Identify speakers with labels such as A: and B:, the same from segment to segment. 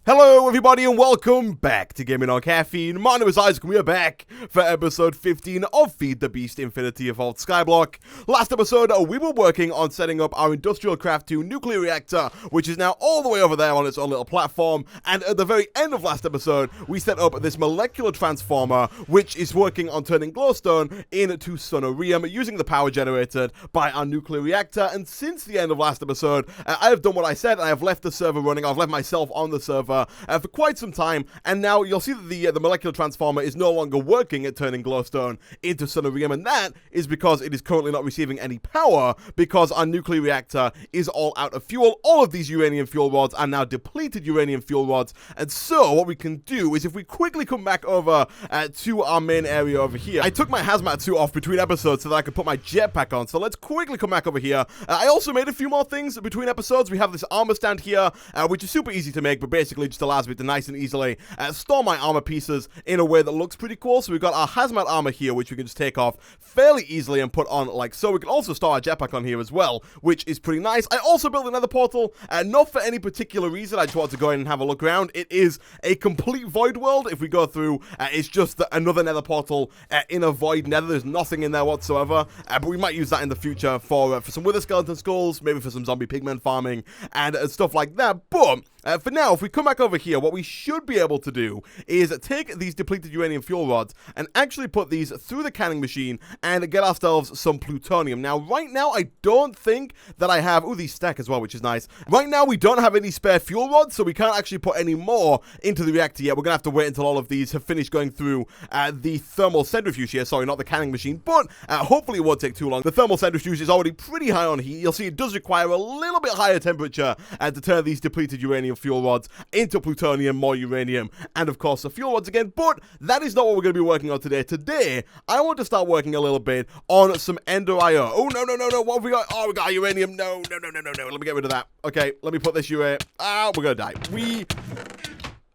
A: Hello everybody and welcome back to Gaming on Caffeine. My name is Isaac and we are back for episode 15 of FTB Infinity Evolved Skyblock. Last episode we were working on setting up our Industrial Craft 2 nuclear reactor, which is now all the way over there on its own little platform, and at the very end of last episode we set up this molecular transformer which is working on turning glowstone into sonorium using the power generated by our nuclear reactor. And since the end of last episode I have done what I said. I have left the server running. I've left myself on the server for quite some time, and now you'll see that the molecular transformer is no longer working at turning glowstone into sonorium, and that is because it is currently not receiving any power because our nuclear reactor is all out of fuel. All of these uranium fuel rods are now depleted uranium fuel rods, and so what we can do is if we quickly come back over to our main area over here. I took my hazmat suit off between episodes so that I could put my jetpack on, so let's quickly come back over here. I also made a few more things between episodes. We have this armor stand here, which is super easy to make, but basically just allows me to nice and easily store my armor pieces in a way that looks pretty cool. So we've got our hazmat armor here, which we can just take off fairly easily and put on like so. We can also store our jetpack on here as well, which is pretty nice. I also built another portal, not for any particular reason. I just wanted to go in and have a look around. It is a complete void world. If we go through, it's just another nether portal in a void nether. There's nothing in there whatsoever, but we might use that in the future for some wither skeleton skulls, maybe for some zombie pigmen farming and stuff like that. But for now, if we come back over here, what we should be able to do is take these depleted uranium fuel rods and actually put these through the canning machine and get ourselves some plutonium. Now, right now, I don't think that I have... Ooh, these stack as well, which is nice. Right now, we don't have any spare fuel rods, so we can't actually put any more into the reactor yet. We're going to have to wait until all of these have finished going through the thermal centrifuge here. Sorry, not the canning machine, but hopefully it won't take too long. The thermal centrifuge is already pretty high on heat. You'll see it does require a little bit higher temperature to turn these depleted uranium fuel rods into plutonium, more uranium, and of course the fuel rods again. But that is not what we're going to be working on today. Today, I want to start working a little bit on some Ender IO. Oh, no. What have we got? Oh, we got uranium. No. Let me get rid of that. Okay, let me put this UA. We're going to die.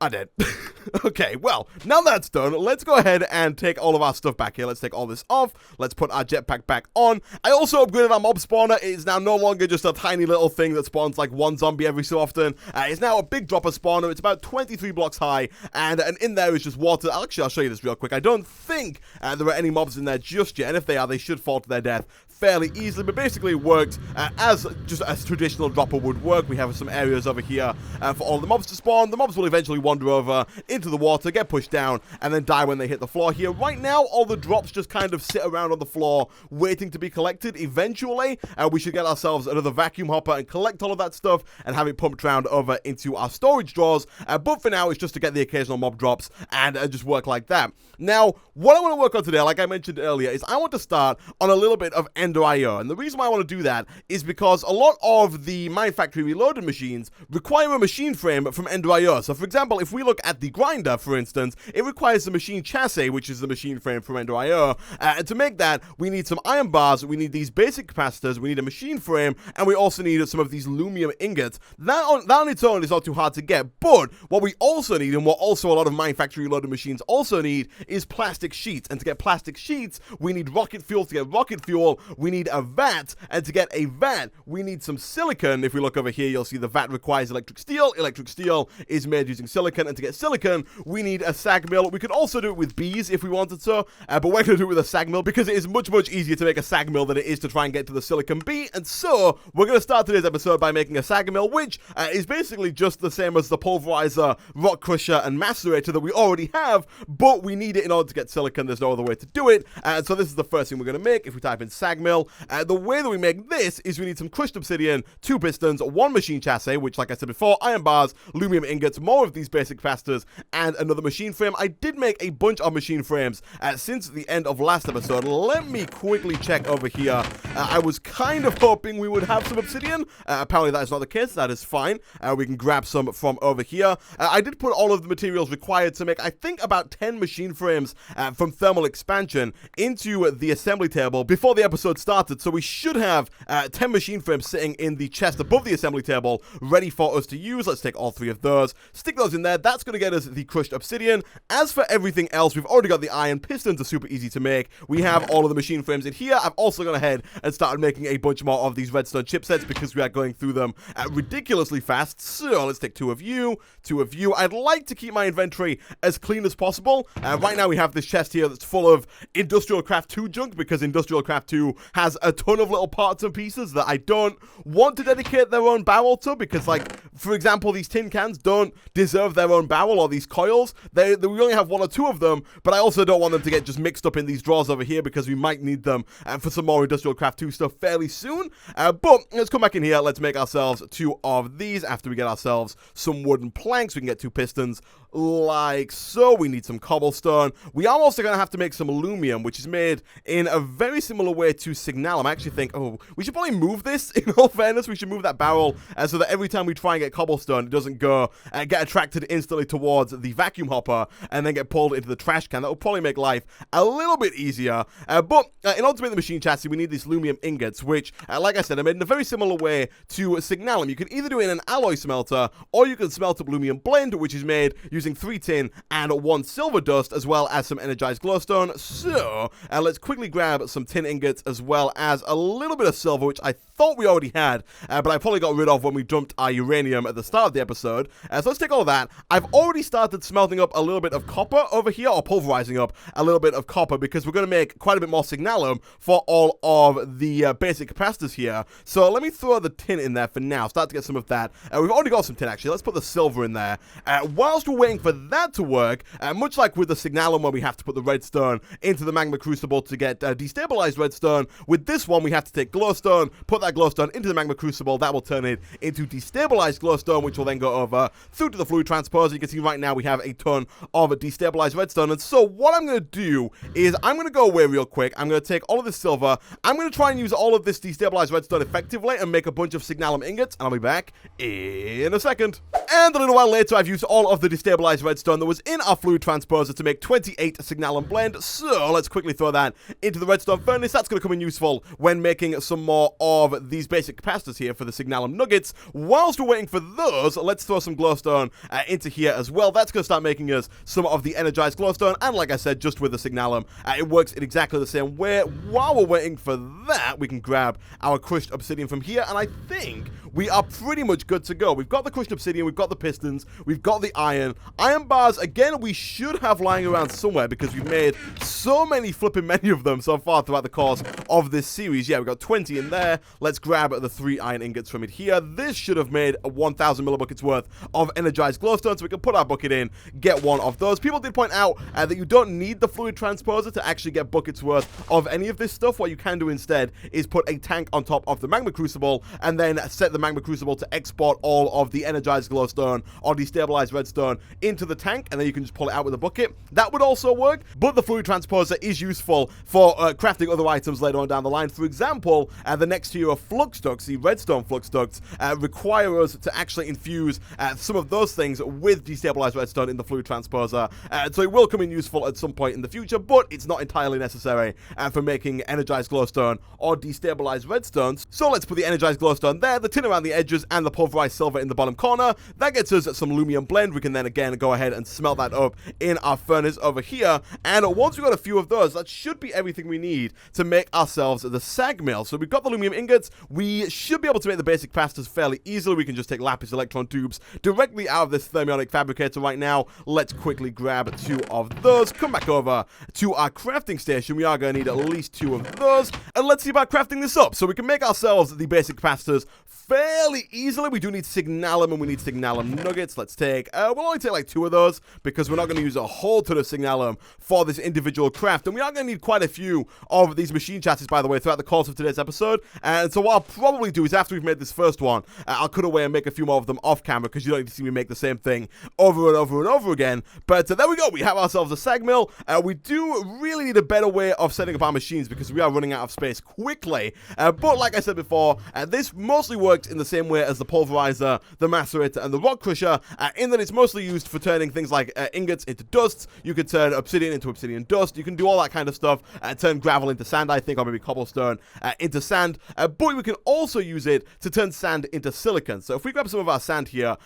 A: I did. Okay, well, now that's done, let's go ahead and take all of our stuff back here. Let's take all this off. Let's put our jetpack back on. I also upgraded our mob spawner. It is now no longer just a tiny little thing that spawns like one zombie every so often. It's now a big dropper spawner. It's about 23 blocks high, and in there is just water. Actually, I'll show you this real quick. I don't think there are any mobs in there just yet, and if they are, they should fall to their death fairly easily, but basically it worked as just as traditional dropper would work. We have some areas over here for all the mobs to spawn. The mobs will eventually wander over into the water, get pushed down, and then die when they hit the floor here. Right now, all the drops just kind of sit around on the floor waiting to be collected. Eventually, we should get ourselves another vacuum hopper and collect all of that stuff and have it pumped around over into our storage drawers. But for now, it's just to get the occasional mob drops and just work like that. Now, what I want to work on today, like I mentioned earlier, is I want to start on a little bit of Ender IO. And the reason why I want to do that is because a lot of the Mine Factory Reloaded machines require a machine frame from Ender IO. So, for example, if we look at the grinder, for instance, it requires the machine chassis, which is the machine frame from Ender IO. And to make that, we need some iron bars, we need these basic capacitors, we need a machine frame, and we also need some of these lumium ingots. That on its own is not too hard to get, but what we also need, and what also a lot of Mine Factory Reloaded machines also need, is plastic sheets. And to get plastic sheets, we need rocket fuel. To get rocket fuel, we need a vat, and to get a vat, we need some silicon. If we look over here, you'll see the vat requires electric steel. Electric steel is made using silicon, and to get silicon, we need a sag mill. We could also do it with bees if we wanted to, but we're going to do it with a sag mill because it is much easier to make a sag mill than it is to try and get to the silicon bee. And so we're going to start today's episode by making a sag mill, which is basically just the same as the pulverizer, rock crusher, and macerator that we already have, but we need it in order to get silicon. There's no other way to do it, and so this is the first thing we're going to make. If we type in sag mill, the way that we make this is we need some crushed obsidian, 2 pistons, 1 machine chassis, which, like I said before, iron bars, lumium ingots, more of these basic capacitors, and another machine frame. I did make a bunch of machine frames since the end of last episode. Let me quickly check over here. I was kind of hoping we would have some obsidian. Apparently that is not the case. That is fine. We can grab some from over here. I did put all of the materials required to make, I think, about 10 machine frames from thermal expansion into the assembly table before the episode episode started, so we should have 10 machine frames sitting in the chest above the assembly table, ready for us to use. Let's take all 3 of those, stick those in there. That's going to get us the crushed obsidian. As for everything else, we've already got the iron. Pistons are super easy to make. We have all of the machine frames in here. I've also gone ahead and started making a bunch more of these redstone chipsets because we are going through them ridiculously fast. So let's take 2 of you, 2 of you. I'd like to keep my inventory as clean as possible. Right now we have this chest here that's full of Industrial Craft 2 junk because Industrial Craft 2 has a ton of little parts and pieces that I don't want to dedicate their own barrel to because, like, for example, these tin cans don't deserve their own barrel, or these coils. We only have 1 or 2 of them, but I also don't want them to get just mixed up in these drawers over here because we might need them for some more Industrial Craft 2 stuff fairly soon. But let's come back in here. Let's make ourselves 2 of these after we get ourselves some wooden planks. We can get 2 pistons like so. We need some cobblestone. We are also going to have to make some aluminum, which is made in a very similar way to signalum. I actually think, we should probably move this. In all fairness, we should move that barrel so that every time we try and get cobblestone, it doesn't go get attracted instantly towards the vacuum hopper and then get pulled into the trash can. That will probably make life a little bit easier. But in order to make the machine chassis, we need these aluminum ingots, which, like I said, are made in a very similar way to signalum. You can either do it in an alloy smelter, or you can smelt up aluminum blend, which is made using 3 tin and 1 silver dust, as well as some energized glowstone. So let's quickly grab some tin ingots as well as a little bit of silver, which I thought we already had, but I probably got rid of when we dumped our uranium at the start of the episode. So let's take all of that. I've already started smelting up a little bit of copper over here, or pulverizing up a little bit of copper, because we're going to make quite a bit more signalum for all of the basic capacitors here. So let me throw the tin in there for now, start to get some of that. We've already got some tin, actually. Let's put the silver in there. Whilst we're waiting for that to work, much like with the signalum where we have to put the redstone into the magma crucible to get destabilized redstone, with this one we have to take glowstone, put that glowstone into the magma crucible. That will turn it into destabilized glowstone, which will then go over through to the fluid transposer. You can see right now we have a ton of destabilized redstone. And so what I'm going to do is I'm going to go away real quick. I'm going to take all of this silver. I'm going to try and use all of this destabilized redstone effectively and make a bunch of signalum ingots. And I'll be back in a second. And a little while later, I've used all of the destabilized redstone that was in our fluid transposer to make 28 signalum blend. So let's quickly throw that into the redstone furnace. That's going to come in useful when making some more of these basic capacitors here for the signalum nuggets. Whilst we're waiting for those, let's throw some glowstone into here as well. That's going to start making us some of the energized glowstone. And like I said, just with the signalum, it works in exactly the same way. While we're waiting for that, we can grab our crushed obsidian from here. And I think we are pretty much good to go. We've got the crushed obsidian, we've got the pistons, we've got the iron. Iron bars, again, we should have lying around somewhere because we've made so many of them so far throughout the course of this series. Yeah, we've got 20 in there. Let's grab the 3 iron ingots from it here. This should have made 1,000 millibuckets worth of energized glowstone, so we can put our bucket in, get 1 of those. People did point out that you don't need the fluid transposer to actually get buckets worth of any of this stuff. What you can do instead is put a tank on top of the magma crucible and then set the magma crucible to export all of the energized glowstone or destabilized redstone into the tank, and then you can just pull it out with a bucket. That would also work, but the fluid transposer is useful for crafting other items later on down the line. For example, the next tier of flux ducts, the redstone flux ducts, require us to actually infuse some of those things with destabilized redstone in the fluid transposer. So it will come in useful at some point in the future, but it's not entirely necessary for making energized glowstone or destabilized redstone. So let's put the energized glowstone there, the tin around the edges, and the pulverized silver in the bottom corner. That gets us some aluminum blend. We can then again go ahead and smelt that up in our furnace over here. And once we've got a few of those, that should be everything we need to make ourselves the sag mill. So we've got the aluminum ingots. We should be able to make the basic capacitors fairly easily. We can just take lapis electron tubes directly out of this thermionic fabricator right now. Let's quickly grab 2 of those. Come back over to our crafting station. We are going to need at least 2 of those. And let's see about crafting this up. So we can make ourselves the basic capacitors fairly easily. We do need signalum, and we need signalum nuggets. Let's take, we'll only take like 2 of those because we're not going to use a whole ton of signalum for this individual craft. And we are going to need quite a few of these machine chassis, by the way, throughout the course of today's episode. And so what I'll probably do is after we've made this first one, I'll cut away and make a few more of them off camera because you don't need to see me make the same thing over and over and over again. But there we go. We have ourselves a sag mill. We do really need a better way of setting up our machines because we are running out of space quickly. But like I said before, this mostly works works in the same way as the pulverizer, the macerator, and the rock crusher, in that it's mostly used for turning things like ingots into dust. You could turn obsidian into obsidian dust. You can do all that kind of stuff. Turn gravel into sand, I think, or maybe cobblestone into sand. But we can also use it to turn sand into silicon. So if we grab some of our sand here,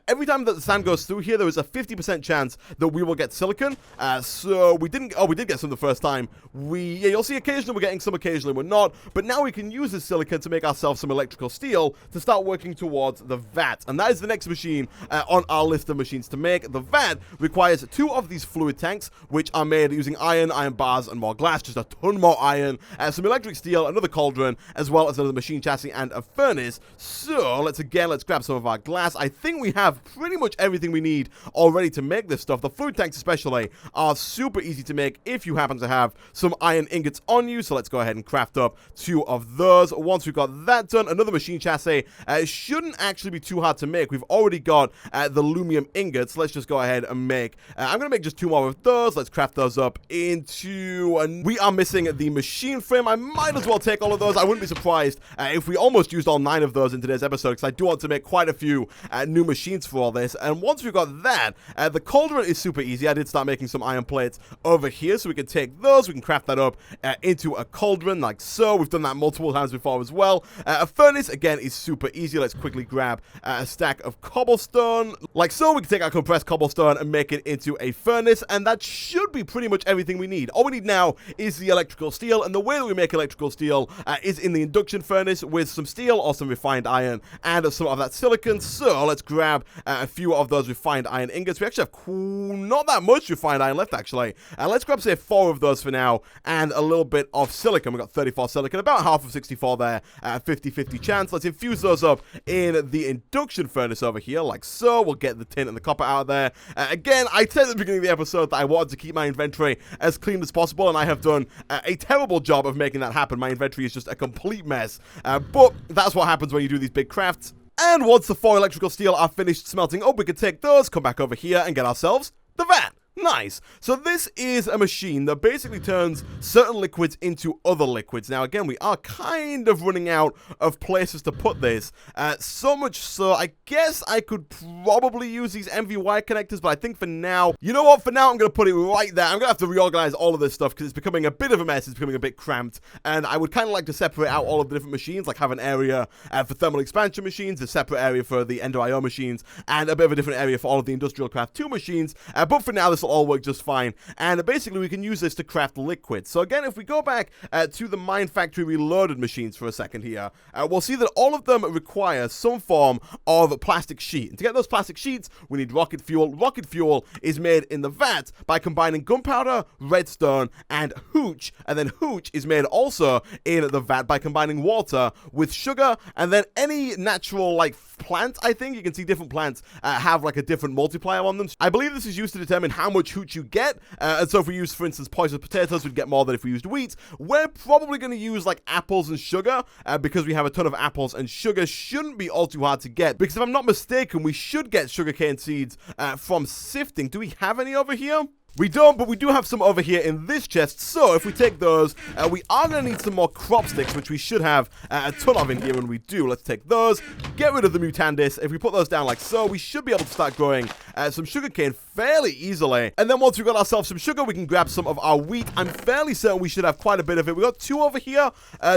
A: every time that the sand goes through here, there is a 50% chance that we will get silicon. So we did get some the first time. You'll see occasionally we're getting some, occasionally we're not. But now we can use this silicon to make ourselves some electrical steel to start working towards the vat. And that is the next machine on our list of machines to make. The vat requires 2 of these fluid tanks, which are made using iron bars, and more glass, just a ton more iron, some electric steel, another cauldron, as well as another machine chassis and a furnace. So let's grab some of our glass. I think we have pretty much everything we need already to make this stuff. The fluid tanks especially are super easy to make if you happen to have some iron ingots on you. So let's go ahead and craft up 2 of those. Once we've got that done, another machine chassis shouldn't actually be too hard to make. We've already got the aluminum ingots. Let's just go ahead and make, I'm going to make just 2 more of those. Let's craft those up into, and we are missing the machine frame. I might as well take all of those. I wouldn't be surprised if we almost used all 9 of those in today's episode, because I do want to make quite a few new machines for all this. And once we've got that, the cauldron is super easy. I did start making some iron plates over here, so we can take those, we can craft that up into a cauldron like so. We've done that multiple times before as well. A furnace, again, is super easy. Let's quickly grab a stack of cobblestone like so. We can take our compressed cobblestone and make it into a furnace, and that should be pretty much everything we need. All we need now is the electrical steel, and the way that we make electrical steel is in the induction furnace with some steel or some refined iron and some of that silicon. So let's grab a few of those refined iron ingots. We actually have not that much refined iron left, actually. Let's grab, say, 4 of those for now, and a little bit of silicon. We've got 34 silicon, about half of 64 there, 50-50 chance. Let's infuse those up in the induction furnace over here, like so. We'll get the tin and the copper out of there. Again, I said at the beginning of the episode that I wanted to keep my inventory as clean as possible, and I have done a terrible job of making that happen. My inventory is just a complete mess, but that's what happens when you do these big crafts. And once the 4 electrical steel are finished smelting up, we can take those, come back over here, and get ourselves the vat. Nice. So this is a machine that basically turns certain liquids into other liquids. Now, again, we are kind of running out of places to put this. So much so, I guess I could probably use these MV wire connectors, but I think for now, you know what? For now, I'm going to put it right there. I'm going to have to reorganize all of this stuff because it's becoming a bit of a mess. It's becoming a bit cramped. And I would kind of like to separate out all of the different machines, like have an area for thermal expansion machines, a separate area for the Ender IO machines, and a bit of a different area for all of the Industrial Craft 2 machines. But for now, this will all work just fine, and basically we can use this to craft liquids. So again, if we go back to the Mine Factory Reloaded machines for a second here, we'll see that all of them require some form of plastic sheet. And to get those plastic sheets, we need rocket fuel. Rocket fuel is made in the vat by combining gunpowder, redstone, and hooch, and then hooch is made also in the vat by combining water with sugar, and then any natural, like, plant, I think. You can see different plants have like a different multiplier on them. I believe this is used to determine how much hooch you get, and so if we use, for instance, poisonous potatoes, we'd get more than if we used wheat. We're probably going to use like apples and sugar, because we have a ton of apples, and sugar shouldn't be all too hard to get, because if I'm not mistaken, we should get sugarcane seeds from sifting. Do we have any over here? We don't, but we do have some over here in this chest, so if we take those, we are going to need some more crop sticks, which we should have a ton of in here when we do. Let's take those, get rid of the mutandis. If we put those down like so, we should be able to start growing some sugarcane fairly easily. And then once we've got ourselves some sugar, we can grab some of our wheat. I'm fairly certain we should have quite a bit of it. We got 2 over here.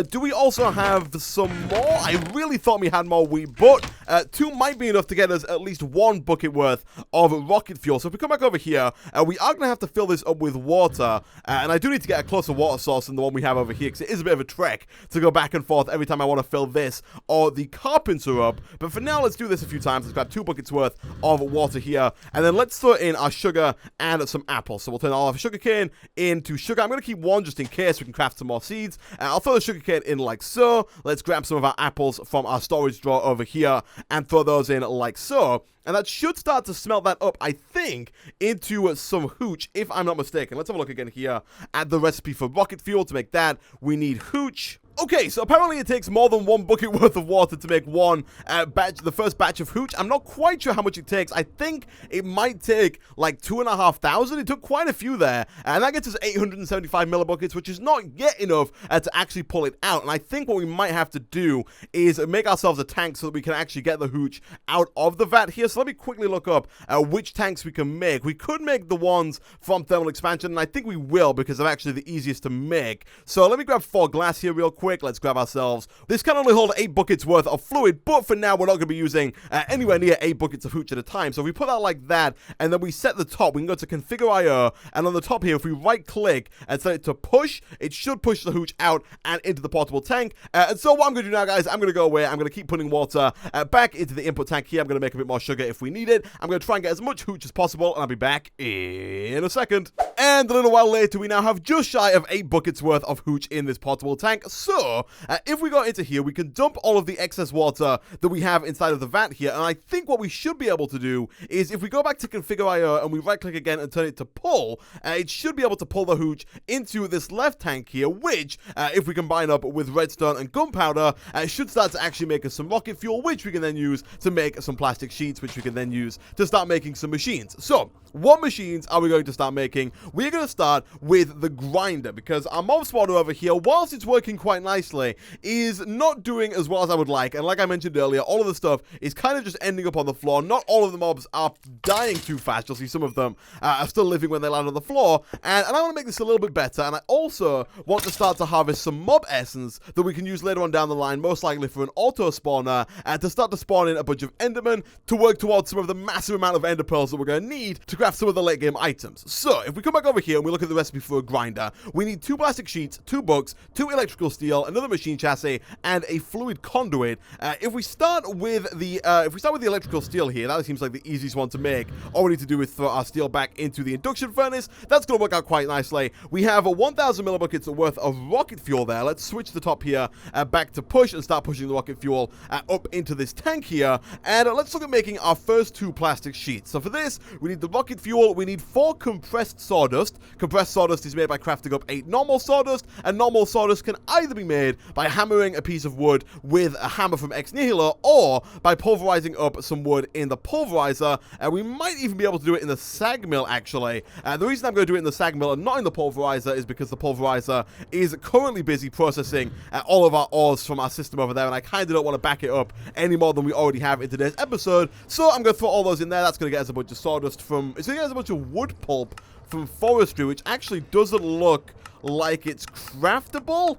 A: Do we also have some more? I really thought we had more wheat, but 2 might be enough to get us at least 1 bucket worth of rocket fuel. So if we come back over here, we are going to have to fill this up with water, and I do need to get a closer water source than the one we have over here, because it is a bit of a trek to go back and forth every time I want to fill this or the carpenter up. But for now, let's do this a few times. Let's grab 2 buckets worth of water here, and then let's throw in our sugar and some apples. So we'll turn all of our sugar cane into sugar. I'm going to keep 1 just in case we can craft some more seeds. I'll throw the sugar cane in like so. Let's grab some of our apples from our storage drawer over here and throw those in like so. And that should start to smelt that up, I think, into some hooch, if I'm not mistaken. Let's have a look again here at the recipe for rocket fuel. To make that, we need hooch. Okay, so apparently it takes more than one bucket worth of water to make one the first batch of hooch. I'm not quite sure how much it takes. I think it might take like 2,500. It took quite a few there, and that gets us 875 millibuckets, which is not yet enough to actually pull it out. And I think what we might have to do is make ourselves a tank so that we can actually get the hooch out of the vat here. So let me quickly look up which tanks we can make. We could make the ones from thermal expansion, and I think we will because they're actually the easiest to make. So let me grab 4 glass here real quick. Let's grab ourselves. This can only hold 8 buckets worth of fluid, but for now, we're not going to be using anywhere near 8 buckets of hooch at a time. So if we put that like that, and then we set the top, we can go to configure IO, and on the top here, if we right click and set it to push, it should push the hooch out and into the portable tank. And so what I'm going to do now, guys, I'm going to go away. I'm going to keep putting water back into the input tank here. I'm going to make a bit more sugar if we need it. I'm going to try and get as much hooch as possible, and I'll be back in a second. And a little while later, we now have just shy of 8 buckets worth of hooch in this portable tank. So if we go into here, we can dump all of the excess water that we have inside of the vat here. And I think what we should be able to do is if we go back to configure IO and we right click again and turn it to pull, it should be able to pull the hooch into this left tank here, which if we combine up with redstone and gunpowder, should start to actually make us some rocket fuel, which we can then use to make some plastic sheets, which we can then use to start making some machines. So what machines are we going to start making? We're going to start with the grinder, because our mob spawner over here, whilst it's working quite nicely, is not doing as well as I would like. And like I mentioned earlier, all of the stuff is kind of just ending up on the floor. Not all of the mobs are dying too fast. You'll see some of them are still living when they land on the floor. And I want to make this a little bit better. And I also want to start to harvest some mob essence that we can use later on down the line, most likely for an auto spawner, to start to spawn in a bunch of endermen to work towards some of the massive amount of ender pearls that we're going to need to craft some of the late game items. So if we come back over here and we look at the recipe for a grinder, we need 2 plastic sheets, 2 books, 2 electrical steel, another machine chassis, and a fluid conduit. If we start with the electrical steel here, that seems like the easiest one to make. All we need to do is throw our steel back into the induction furnace. That's going to work out quite nicely. We have 1,000 millibuckets worth of rocket fuel there. Let's switch the top here back to push and start pushing the rocket fuel up into this tank here. And let's look at making our first 2 plastic sheets. So for this, we need the rocket fuel. We need 4 compressed sawdust. Compressed sawdust is made by crafting up 8 normal sawdust, and normal sawdust can either be made by hammering a piece of wood with a hammer from Ex Nihilo, or by pulverizing up some wood in the pulverizer. We might even be able to do it in the sag mill, actually. The reason I'm going to do it in the sag mill and not in the pulverizer is because the pulverizer is currently busy processing all of our ores from our system over there, and I kind of don't want to back it up any more than we already have in today's episode. So I'm going to throw all those in there. That's going to get us a bunch of sawdust from... It's going to get us a bunch of wood pulp from forestry, which actually doesn't look like it's craftable,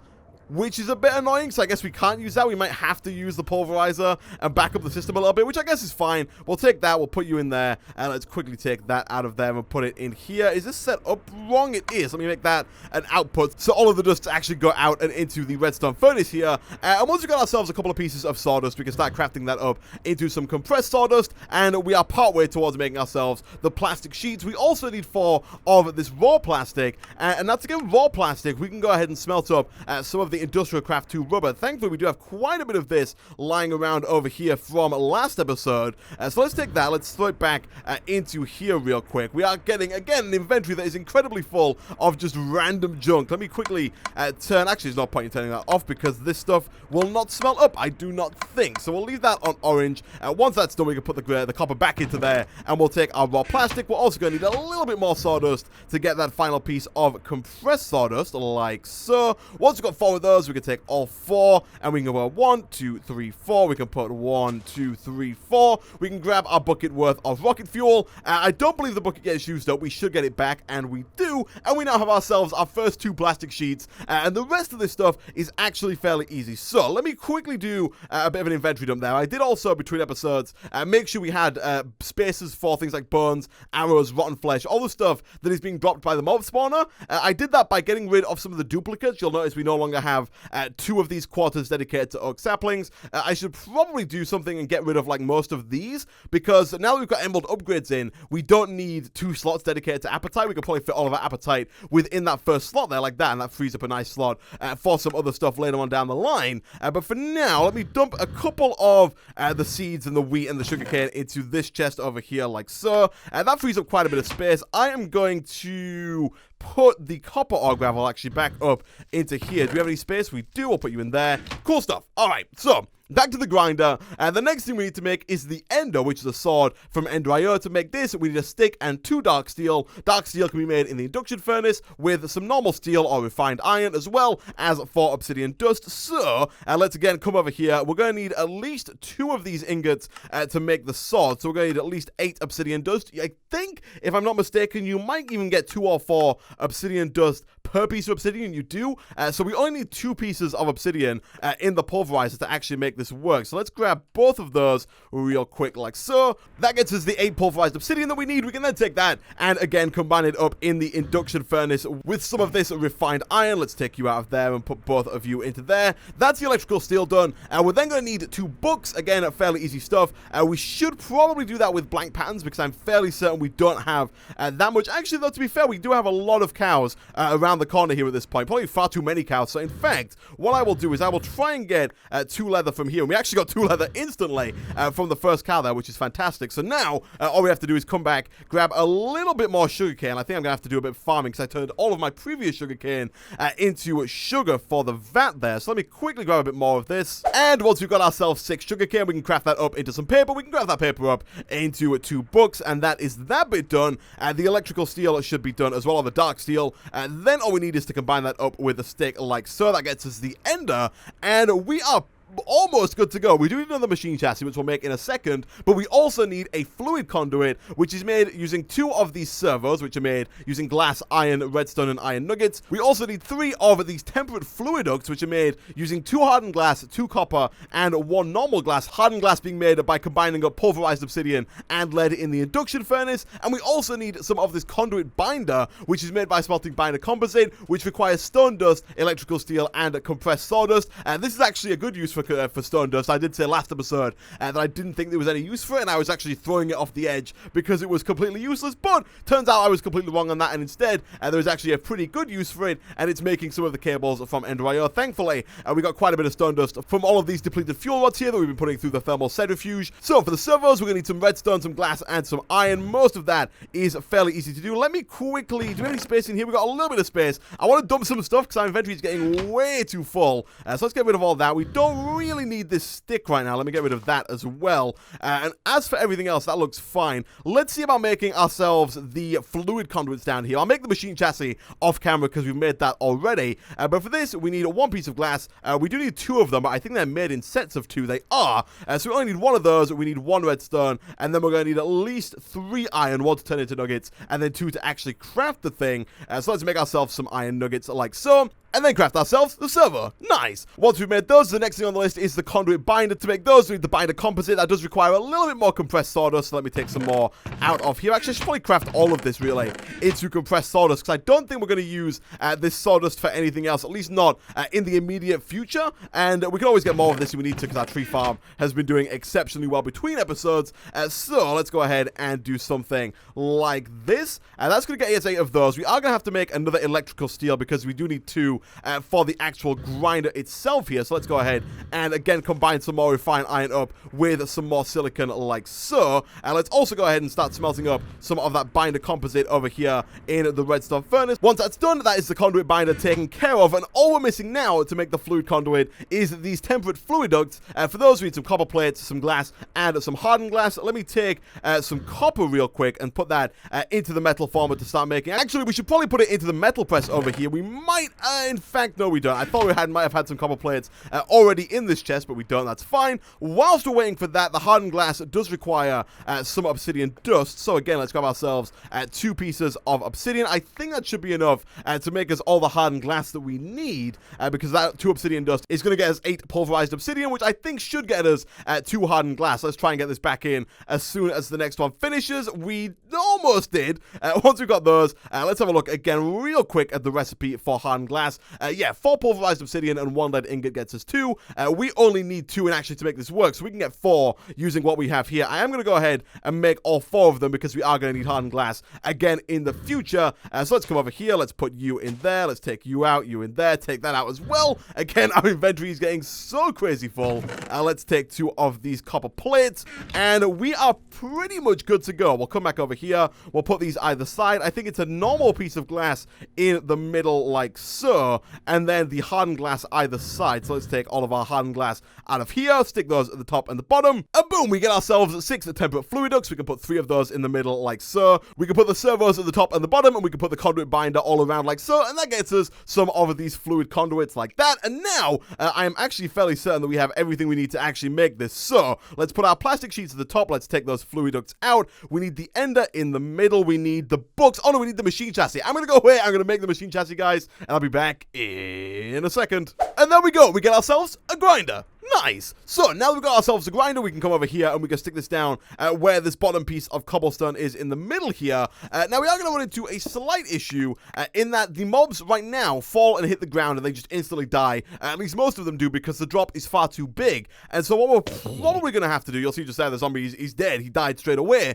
A: which is a bit annoying, so I guess we can't use that. We might have to use the pulverizer and back up the system a little bit, which I guess is fine. We'll take that, we'll put you in there, and let's quickly take that out of there and put it in here. Is this set up wrong? It is. Let me make that an output, so all of the dust actually go out and into the redstone furnace here. And once we've got ourselves a couple of pieces of sawdust, we can start crafting that up into some compressed sawdust, and we are partway towards making ourselves the plastic sheets. We also need 4 of this raw plastic, and that's again raw plastic. We can go ahead and smelt up some of the Industrial Craft 2 rubber. Thankfully, we do have quite a bit of this lying around over here from last episode. So let's take that. Let's throw it back into here real quick. We are getting, again, an inventory that is incredibly full of just random junk. Let me quickly turn... Actually, there's no point in turning that off because this stuff will not smelt up, I do not think. So we'll leave that on orange. Once that's done, we can put the copper back into there, and we'll take our raw plastic. We're also going to need a little bit more sawdust to get that final piece of compressed sawdust, like so. Once we've got 4 of those, we can take all 4, and we can go 1, 2, 3, 4. We can put 1, 2, 3, 4. We can grab our bucket worth of rocket fuel. I don't believe the bucket gets used up. We should get it back, and we do. And we now have ourselves our first 2 plastic sheets, and the rest of this stuff is actually fairly easy. So let me quickly do a bit of an inventory dump there. I did also, between episodes, make sure we had spaces for things like bones, arrows, rotten flesh, all the stuff that is being dropped by the mob spawner. I did that by getting rid of some of the duplicates. You'll notice we no longer have 2 of these quarters dedicated to oak saplings. I should probably do something and get rid of like most of these, because now that we've got emerald upgrades in, we don't need 2 slots dedicated to appetite. We can probably fit all of our appetite within that first slot there like that, and that frees up a nice slot for some other stuff later on down the line. But for now, let me dump a couple of the seeds and the wheat and the sugarcane into this chest over here like so. That frees up quite a bit of space. I am going to put the copper ore gravel actually back up into here. Do we have any space? We do. I'll put you in there. Cool stuff. All right, so back to the grinder, and the next thing we need to make is the Ender, which is a sword from ENDER. To make this, we need a stick and 2 dark steel. Dark steel can be made in the induction furnace with some normal steel or refined iron, as well as 4 obsidian dust. So, let's again come over here. We're going to need at least 2 of these ingots to make the sword. So we're going to need at least 8 obsidian dust. I think, if I'm not mistaken, you might even get 2 or 4 obsidian dust per piece of obsidian. You do. So we only need 2 pieces of obsidian in the pulverizer to actually make this work. So let's grab both of those real quick like so. That gets us the 8 pulverized obsidian that we need. We can then take that and again combine it up in the induction furnace with some of this refined iron. Let's take you out of there and put both of you into there. That's the electrical steel done. We're then going to need 2 books. Again, fairly easy stuff. We should probably do that with blank patterns because I'm fairly certain we don't have that much. Actually, though, to be fair, we do have a lot of cows around the corner here at this point. Probably far too many cows. So in fact, what I will do is I will try and get 2 leather from here. And we actually got 2 leather instantly from the first cow there, which is fantastic. So now, all we have to do is come back, grab a little bit more sugarcane. I think I'm going to have to do a bit of farming because I turned all of my previous sugarcane into sugar for the vat there. So let me quickly grab a bit more of this. And once we've got ourselves 6 sugarcane, we can craft that up into some paper. We can craft that paper up into 2 books. And that is that bit done. The electrical steel should be done as well, or the dark steel. Then all we need is to combine that up with a stick like so. That gets us the Ender. And we are almost good to go. We do need another machine chassis, which we'll make in a second, but we also need a fluid conduit, which is made using 2 of these servos, which are made using glass, iron, redstone, and iron nuggets. We also need 3 of these temperate fluid ducts, which are made using 2 hardened glass, 2 copper, and 1 normal glass. Hardened glass being made by combining up pulverized obsidian and lead in the induction furnace. And we also need some of this conduit binder, which is made by smelting binder composite, which requires stone dust, electrical steel, and compressed sawdust. And this is actually a good use for stone dust. I did say last episode that I didn't think there was any use for it, and I was actually throwing it off the edge because it was completely useless, but turns out I was completely wrong on that, and instead there is actually a pretty good use for it, and it's making some of the cables from ENDER. Thankfully, we got quite a bit of stone dust from all of these depleted fuel rods here that we've been putting through the thermal centrifuge. So for the servos, we're going to need some redstone, some glass, and some iron. Most of that is fairly easy to do. Let me quickly, do we have any space in here? We've got a little bit of space. I want to dump some stuff because our inventory is getting way too full. So let's get rid of all that. We don't really need this stick right now. Let me get rid of that as well. And as for everything else, that looks fine. Let's see about making ourselves the fluid conduits down here. I'll make the machine chassis off camera because we've made that already. But for this, we need 1 piece of glass. We do need 2 of them, but I think they're made in sets of 2. They are. So we only need 1 of those. We need 1 redstone, and then we're going to need at least 3 iron, 1 to turn into nuggets, and then 2 to actually craft the thing. So let's make ourselves some iron nuggets like so. And then craft ourselves the server. Nice. Once we've made those, the next thing on the list is the conduit binder. To make those, we need the binder composite. That does require a little bit more compressed sawdust. So let me take some more out of here. Actually, I should probably craft all of this, really, into compressed sawdust, because I don't think we're going to use this sawdust for anything else, at least not in the immediate future. And we can always get more of this if we need to, because our tree farm has been doing exceptionally well between episodes. So let's go ahead and do something like this. That's going to get us 8 of those. We are going to have to make another electrical steel, because we do need 2 for the actual grinder itself here. So let's go ahead and again combine some more refined iron up with some more silicon like so. And let's also go ahead and start smelting up some of that binder composite over here in the redstone furnace. Once that's done, that is the conduit binder taken care of. And all we're missing now to make the fluid conduit is these temperate fluid ducts. For those, we need some copper plates, some glass, and some hardened glass. Let me take some copper real quick and put that into the metal former to start making. Actually, we should probably put it into the metal press over here. We might, in fact, no, we don't. I thought we might have had some copper plates already in this chest, but we don't. That's fine. Whilst we're waiting for that, the hardened glass does require some obsidian dust. So again, let's grab ourselves 2 pieces of obsidian. I think that should be enough to make us all the hardened glass that we need, because that 2 obsidian dust is going to get us 8 pulverized obsidian, which I think should get us 2 hardened glass. Let's try and get this back in as soon as the next one finishes. We almost did. Once we've got those, let's have a look again real quick at the recipe for hardened glass. Yeah, 4 pulverized obsidian and 1 lead ingot gets us 2. We only need 2 and actually to make this work, so we can get 4 using what we have here. I am going to go ahead and make all 4 of them because we are going to need hardened glass again in the future. So let's come over here. Let's put you in there. Let's take you out, you in there. Take that out as well. Again, our inventory is getting so crazy full. Let's take 2 of these copper plates, and we are pretty much good to go. We'll come back over here. We'll put these either side. I think it's a normal piece of glass in the middle like so, and then the hardened glass either side. So let's take all of our hardened glass out of here, stick those at the top and the bottom, and boom, we get ourselves 6 temperate fluid ducts. We can put 3 of those in the middle like so. We can put the servos at the top and the bottom, and we can put the conduit binder all around like so, and that gets us some of these fluid conduits like that. And now I am actually fairly certain that we have everything we need to actually make this. So let's put our plastic sheets at the top. Let's take those fluid ducts out. We need the ender in the middle. We need the books. Oh no, we need the machine chassis. I'm gonna go away. I'm gonna make the machine chassis, guys, and I'll be back in a second. And there we go. We get ourselves a grinder. Nice. So now that we've got ourselves a grinder, we can come over here and we can stick this down where this bottom piece of cobblestone is in the middle here. Now we are going to run into a slight issue in that the mobs right now fall and hit the ground and they just instantly die. At least most of them do, because the drop is far too big. And so what we're probably going to have to do, you'll see just there, the zombie, he's dead. He died straight away.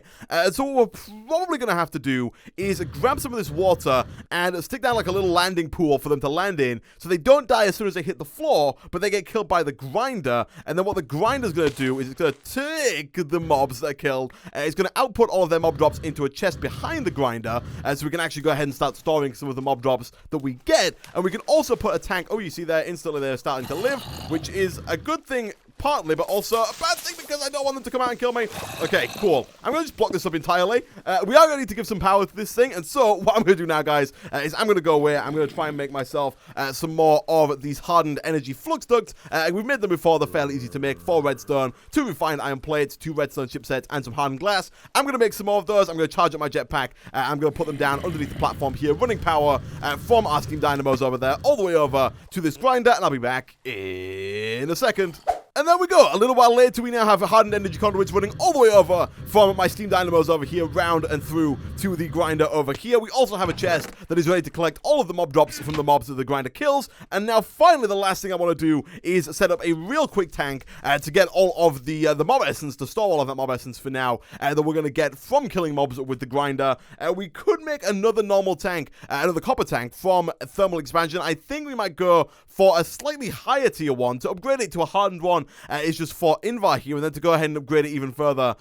A: So what we're probably going to have to do is grab some of this water and stick down like a little landing pool for them to land in, so they don't die as soon as they hit the floor, but they get killed by the grinder. And then what the grinder's going to do is it's going to take the mobs that are killed. It's going to output all of their mob drops into a chest behind the grinder, so we can actually go ahead and start storing some of the mob drops that we get. And we can also put a tank. Oh, you see there, instantly they're starting to live, which is a good thing partly, but also a bad thing because I don't want them to come out and kill me. Okay, cool. I'm going to just block this up entirely. We are going to need to give some power to this thing, and so what I'm going to do now, guys, is I'm going to go away. I'm going to try and make myself some more of these hardened energy flux ducts. We've made them before. They're fairly easy to make. 4 redstone, 2 refined iron plates, 2 redstone chipsets, and some hardened glass. I'm going to make some more of those. I'm going to charge up my jetpack. I'm going to put them down underneath the platform here, running power from our steam dynamos over there all the way over to this grinder, and I'll be back in a second. And there we go. A little while later, we now have hardened energy conduits running all the way over from my steam dynamos over here, round and through to the grinder over here. We also have a chest that is ready to collect all of the mob drops from the mobs that the grinder kills. And now, finally, the last thing I want to do is set up a real quick tank to get all of the mob essence, to store all of that mob essence for now, that we're going to get from killing mobs with the grinder. We could make another normal tank, another copper tank from thermal expansion. I think we might go for a slightly higher tier one. To upgrade it to a hardened one is just for Invar here, and then to go ahead and upgrade it even further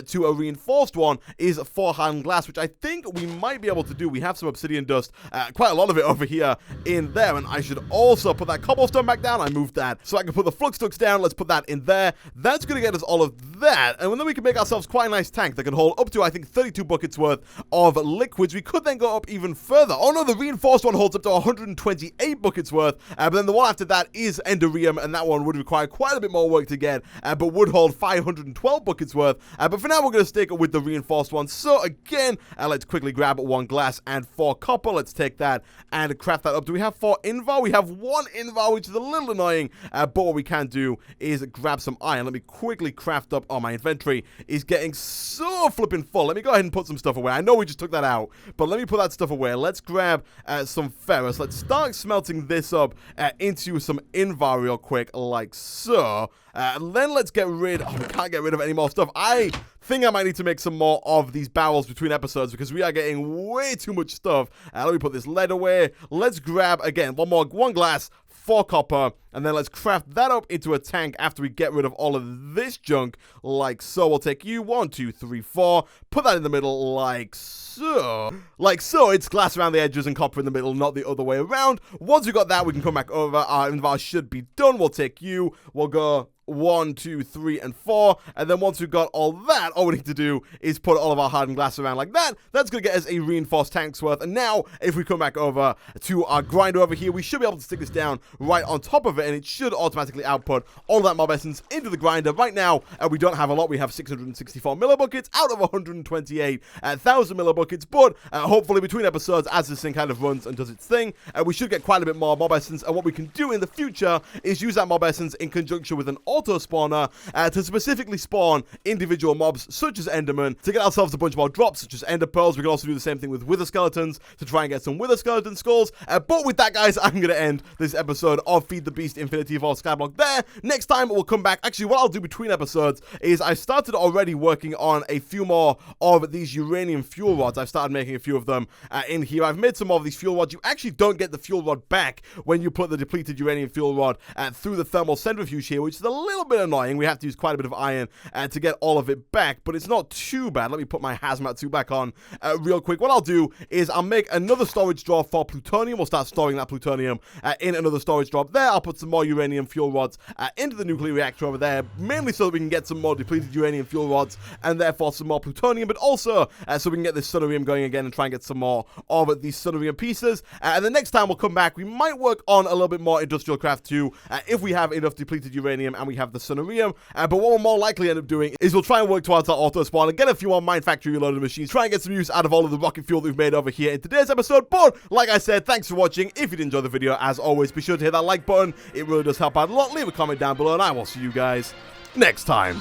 A: to a reinforced one is for hardened glass, which I think we might be able to do. We have some obsidian dust, quite a lot of it over here in there, and I should also put that cobblestone back down. I moved that so I can put the flux ducts down. Let's put that in there. That's going to get us all of that, and then we can make ourselves quite a nice tank that can hold up to, I think, 32 buckets worth of liquids. We could then go up even further. Oh no, the reinforced one holds up to 128 buckets worth, but then the one after that is enderium, and that one would require quite a bit more work to get, but would hold 512 buckets worth. But for now, we're going to stick with the reinforced one. So again, let's quickly grab 1 glass and 4 copper. Let's take that and craft that up. Do we have 4 invar? We have 1 invar, which is a little annoying, but what we can do is grab some iron. Let me quickly craft up. Oh, my inventory is getting so flipping full. Let me go ahead and put some stuff away. I know we just took that out, but let me put that stuff away. Let's grab some ferrous. Let's start smelting this up into some invar real quick, like so. And then let's get rid... Oh, we can't get rid of any more stuff. I think I might need to make some more of these barrels between episodes because we are getting way too much stuff. Let me put this lead away. Let's grab, again, 1 glass, 4 copper, and then let's craft that up into a tank after we get rid of all of this junk, like so. We'll take you, 1, 2, 3, 4, put that in the middle, like so. Like so, it's glass around the edges and copper in the middle, not the other way around. Once we got that, we can come back over. Our invar should be done. We'll take you, we'll go 1, 2, 3, and 4, and then once we've got all that, all we need to do is put all of our hardened glass around like that. That's going to get us a reinforced tank's worth, and now, if we come back over to our grinder over here, we should be able to stick this down right on top of it, and it should automatically output all that mob essence into the grinder. Right now, we don't have a lot. We have 664 millibuckets out of 128,000 millibuckets, but hopefully between episodes, as this thing kind of runs and does its thing, we should get quite a bit more mob essence, and what we can do in the future is use that mob essence in conjunction with an auto spawner to specifically spawn individual mobs such as Enderman to get ourselves a bunch more drops such as Ender Pearls. We can also do the same thing with Wither Skeletons to try and get some Wither Skeleton skulls. But with that, guys, I'm going to end this episode of Feed the Beast Infinity Evolved Skyblock there. Next time, we'll come back. Actually, what I'll do between episodes is I started already working on a few more of these uranium fuel rods. I've started making a few of them in here. I've made some more of these fuel rods. You actually don't get the fuel rod back when you put the depleted uranium fuel rod through the thermal centrifuge here, which is a little bit annoying. We have to use quite a bit of iron to get all of it back, but it's not too bad. Let me put my hazmat suit back on real quick. What I'll do is I'll make another storage drawer for plutonium. We'll start storing that plutonium in another storage drawer there. I'll put some more uranium fuel rods into the nuclear reactor over there, mainly so that we can get some more depleted uranium fuel rods and therefore some more plutonium, but also so we can get this sunerium going again and try and get some more of these sunerium pieces. And the next time we'll come back, we might work on a little bit more industrial craft too, if we have enough depleted uranium and we have the sunerium. But what we'll more likely end up doing is we'll try and work towards our auto spawn and get a few more mine factory reloaded machines, try and get some use out of all of the rocket fuel that we've made over here in today's episode. But like I said, thanks for watching. If you did enjoy the video, as always, be sure to hit that like button. It really does help out a lot. Leave a comment down below, and I will see you guys next time.